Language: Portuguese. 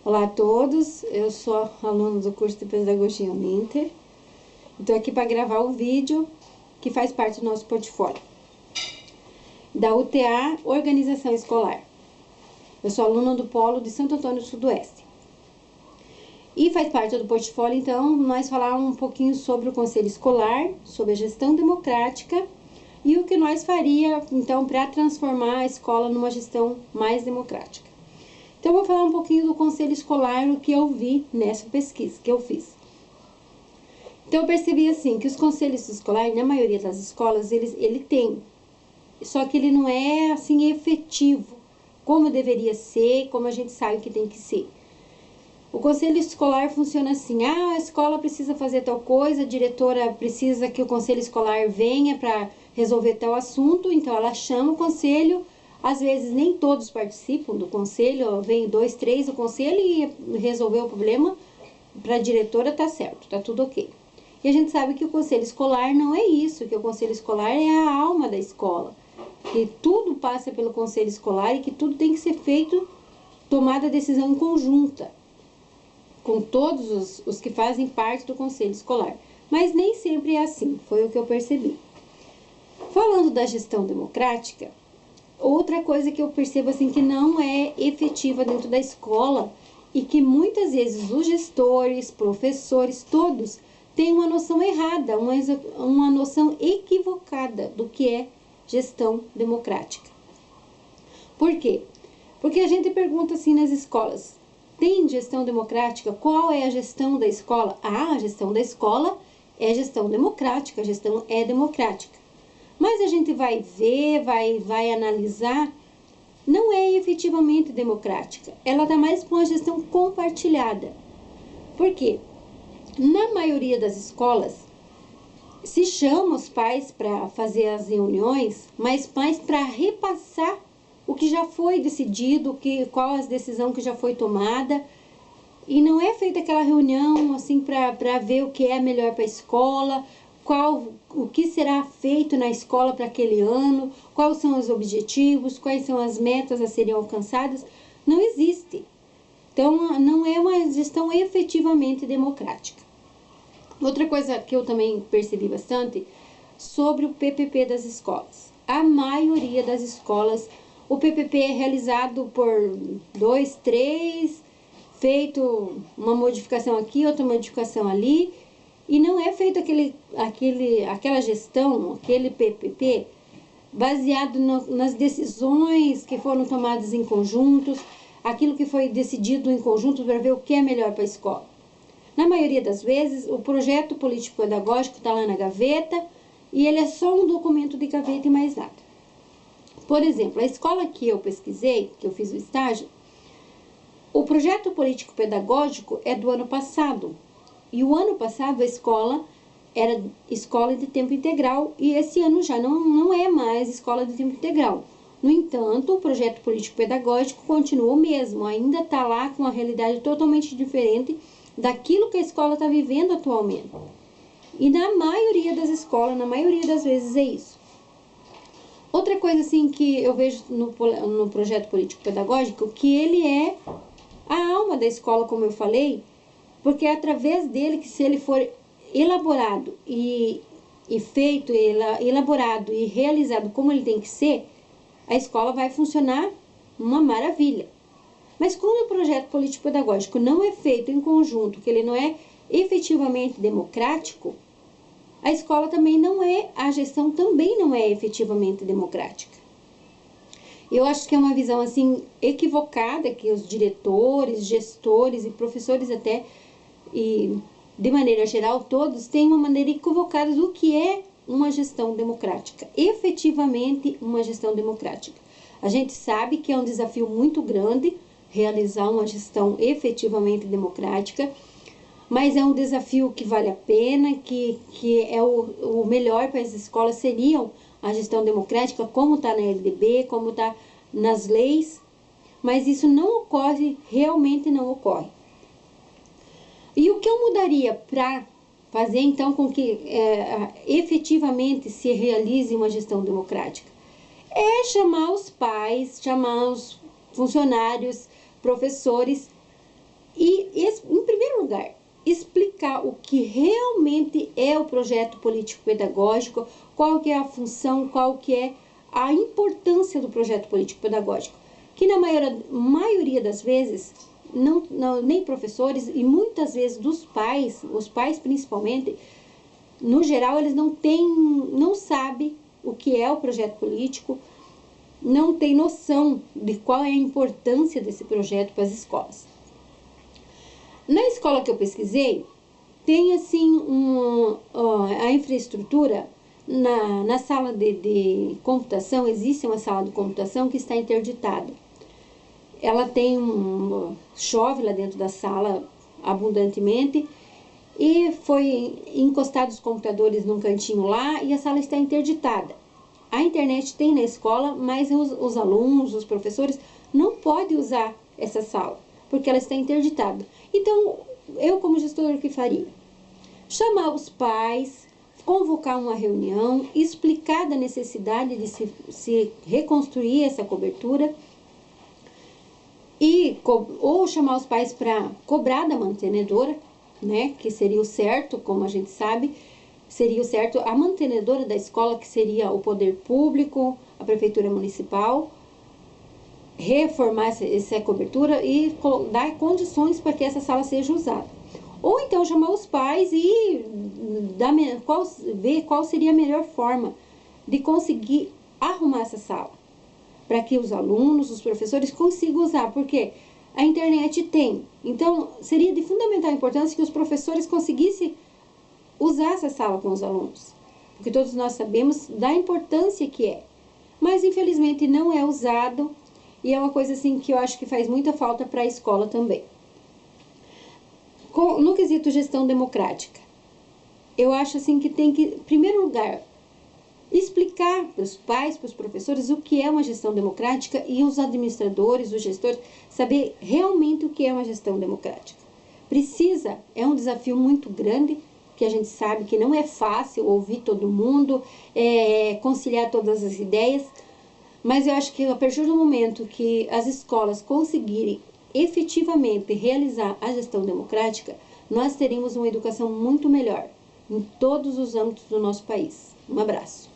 Olá a todos, eu sou aluna do curso de Pedagogia Uninter. Estou aqui para gravar o vídeo que faz parte do nosso portfólio da UTA Organização Escolar. Eu sou aluna do Polo de Santo Antônio do Sudoeste. E faz parte do portfólio, então, nós falar um pouquinho sobre o Conselho Escolar, sobre a gestão democrática e o que nós faria, então, para transformar a escola numa gestão mais democrática. Então, eu vou falar um pouquinho do Conselho Escolar, o que eu vi nessa pesquisa que eu fiz. Então, eu percebi assim, que os conselhos escolares, na maioria das escolas, ele tem, só que ele não é, assim, efetivo, como deveria ser, como a gente sabe que tem que ser. O conselho escolar funciona assim, a escola precisa fazer tal coisa, a diretora precisa que o conselho escolar venha para resolver tal assunto, então ela chama o conselho. Às vezes nem todos participam do conselho, vem 2, 3 do conselho e resolveu o problema, para a diretora tá certo, tá tudo ok. E a gente sabe que o conselho escolar não é isso, que o conselho escolar é a alma da escola, que tudo passa pelo conselho escolar e que tudo tem que ser feito, tomada a decisão conjunta, com todos os que fazem parte do conselho escolar. Mas nem sempre é assim, foi o que eu percebi. Falando da gestão democrática, outra coisa que eu percebo assim que não é efetiva dentro da escola e que muitas vezes os gestores, professores, todos têm uma noção errada, uma noção equivocada do que é gestão democrática. Por quê? Porque a gente pergunta assim nas escolas, tem gestão democrática? Qual é a gestão da escola? A gestão da escola é gestão democrática, a gestão é democrática. Mas a gente vai ver, vai analisar, não é efetivamente democrática. Ela dá mais para uma gestão compartilhada. Por quê? Na maioria das escolas, se chama os pais para fazer as reuniões, mas mais para repassar o que já foi decidido, qual a decisão que já foi tomada. E não é feita aquela reunião assim para ver o que é melhor para a escola, o que será feito na escola para aquele ano, quais são os objetivos, quais são as metas a serem alcançadas. Não existe. Então, não é uma gestão efetivamente democrática. Outra coisa que eu também percebi bastante sobre o PPP das escolas. A maioria das escolas, o PPP é realizado por 2, 3, feito uma modificação aqui, outra modificação ali, e não é feito aquela gestão, aquele PPP, baseado nas decisões que foram tomadas em conjuntos, aquilo que foi decidido em conjunto para ver o que é melhor para a escola. Na maioria das vezes, o projeto político-pedagógico está lá na gaveta e ele é só um documento de gaveta e mais nada. Por exemplo, a escola que eu pesquisei, que eu fiz o estágio, o projeto político-pedagógico é do ano passado. E o ano passado a escola era escola de tempo integral e esse ano já não é mais escola de tempo integral. No entanto, o projeto político-pedagógico continua o mesmo, ainda está lá com uma realidade totalmente diferente daquilo que a escola está vivendo atualmente. E na maioria das escolas, na maioria das vezes é isso. Outra coisa assim que eu vejo no projeto político-pedagógico, que ele é a alma da escola, como eu falei, porque é através dele que, se ele for elaborado elaborado e realizado como ele tem que ser, a escola vai funcionar uma maravilha. Mas quando o projeto político-pedagógico não é feito em conjunto, que ele não é efetivamente democrático, a escola também não é, a gestão também não é efetivamente democrática. Eu acho que é uma visão assim equivocada que os diretores, gestores e professores até, e de maneira geral todos, têm uma maneira equivocada do que é uma gestão democrática, efetivamente uma gestão democrática. A gente sabe que é um desafio muito grande realizar uma gestão efetivamente democrática, mas é um desafio que vale a pena, que é o melhor para as escolas seriam a gestão democrática, como está na LDB, como está nas leis, mas isso não ocorre, realmente não ocorre. E o que eu mudaria para fazer então com que efetivamente se realize uma gestão democrática? É chamar os pais, chamar os funcionários, professores em primeiro lugar, explicar o que realmente é o projeto político-pedagógico, qual que é a função, qual que é a importância do projeto político-pedagógico, que na maioria das vezes, nem professores e muitas vezes dos pais, os pais principalmente, no geral, eles não sabem o que é o projeto político, não tem noção de qual é a importância desse projeto para as escolas. Na escola que eu pesquisei, tem assim a infraestrutura, na sala de computação, existe uma sala de computação que está interditada. Ela tem chove lá dentro da sala abundantemente, e foi encostado os computadores num cantinho lá e a sala está interditada. A internet tem na escola, mas os alunos, os professores, não podem usar essa sala, porque ela está interditada. Então, eu como gestora, o que faria? Chamar os pais, convocar uma reunião, explicar da necessidade de se reconstruir essa cobertura, ou chamar os pais para cobrar da mantenedora, né, que seria o certo, como a gente sabe, seria o certo a mantenedora da escola, que seria o poder público, a prefeitura municipal, reformar essa cobertura e dar condições para que essa sala seja usada. Ou então chamar os pais e ver qual seria a melhor forma de conseguir arrumar essa sala, para que os alunos, os professores consigam usar, porque a internet tem. Então, seria de fundamental importância que os professores conseguissem usar essa sala com os alunos, porque todos nós sabemos da importância que é. Mas, infelizmente, não é usado, e é uma coisa assim que eu acho que faz muita falta para a escola também. No quesito gestão democrática, eu acho assim que tem que, em primeiro lugar, explicar para os pais, para os professores, o que é uma gestão democrática, e os administradores, os gestores, saber realmente o que é uma gestão democrática. É um desafio muito grande, que a gente sabe que não é fácil ouvir todo mundo, conciliar todas as ideias, mas eu acho que a partir do momento que as escolas conseguirem efetivamente realizar a gestão democrática, nós teremos uma educação muito melhor em todos os âmbitos do nosso país. Um abraço.